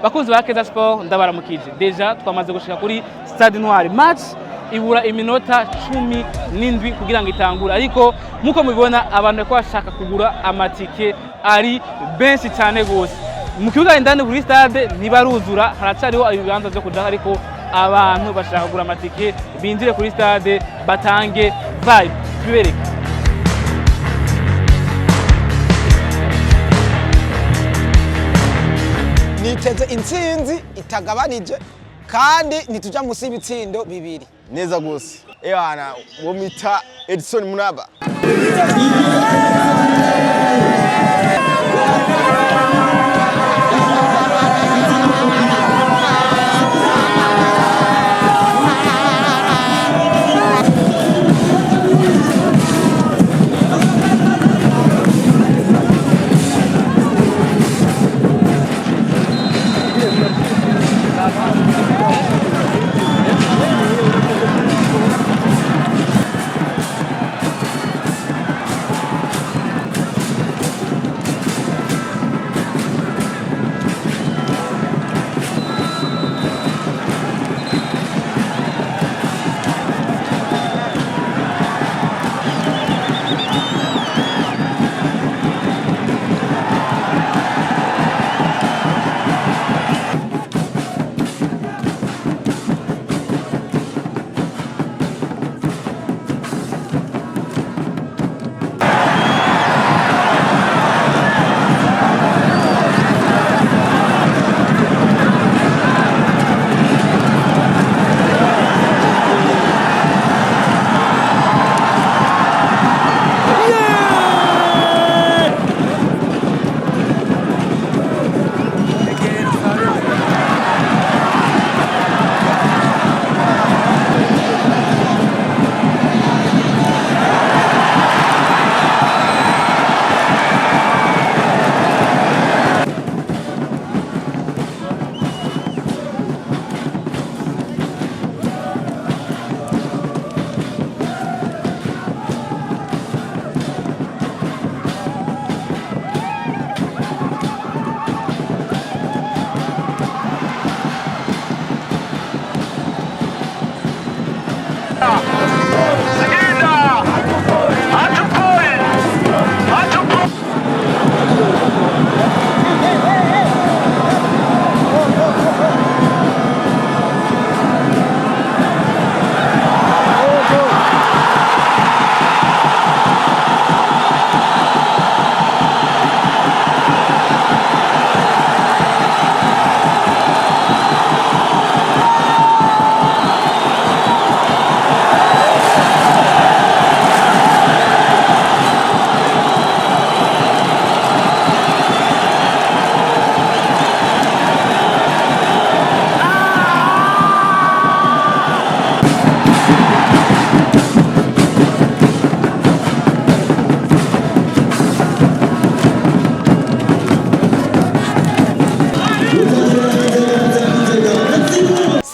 bakunzi ba Keza Sport ndabaramukije. Deja twamaze gushika kuri Stade Noir. Match ibura iminota 17 kugira ngo itangure, ariko muko mubibona abantu ko bashaka kugura amatike ari benshi cyane gose. Mu kibuga indani kuri stade ntibaruzura, haracariho ibibanza byo kuja, ariko abantu bashaka kugura amatike binjire kuri stade batange vibe. Tubereke niteze intsinzi itagabanije kandi nituja musi ibitsindo bibiri neza gose. Ebana wo mita Edison Munaba.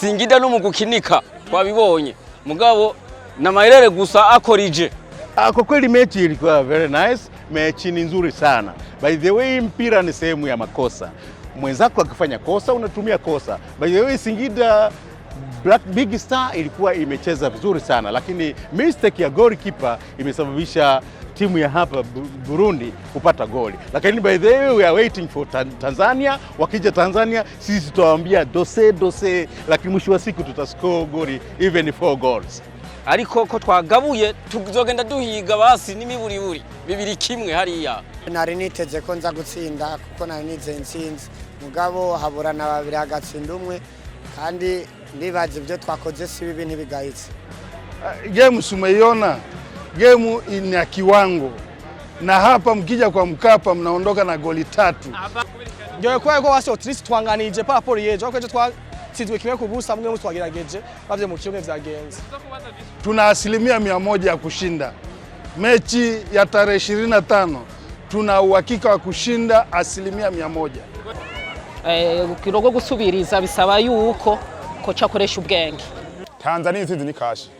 Singinda no mugukinika twabibonye mugabo na maelele gusa akorije. Kwa kweli mechi ilikuwa very nice, mechi ni nzuri sana. By the way, mpira ni sehemu ya makosa. Mwenzako akifanya kosa unatumia kosa. By the way, Singinda Black Stars ilikuwa imecheza vizuri sana, lakini mistake ya goalkeeper imesababisha timu ya hapa Burundi kupata goli. Lakini by the way, we are waiting for Tanzania. Wakija Tanzania sisi tutawaambia dose, lakini mwisho wa siku tutascore goli even 4 goals. Ariko ko twagabuye tuzogenda duhiga basi n'imiburiburi 2-1 hariya. nari niteze ko nza gutsinda kuko nari nize intsinzi, mugabo haburana babiri agatsinda umwe, kandi ndibaje ibyo twakoze si bibi ntibigayitse. Game umeiona, game ina kiwango, na hapa mkija kwa Mkapa mnaondoka na goli 3. Ngiye kwa ko wasi otrisi twanganije pa rapport yeje ko twizwe kimwe kubusa mwe mutwagerageje bavye mu kibuga vyagenze. Tuna 100% ya kushinda mechi ya tarehe 25. Tuna uhakika wa kushinda 100%. Kirogo gusubiriza bisaba yuko ko cakoresha ubwenge. Tanzania intsinzi ni kashi.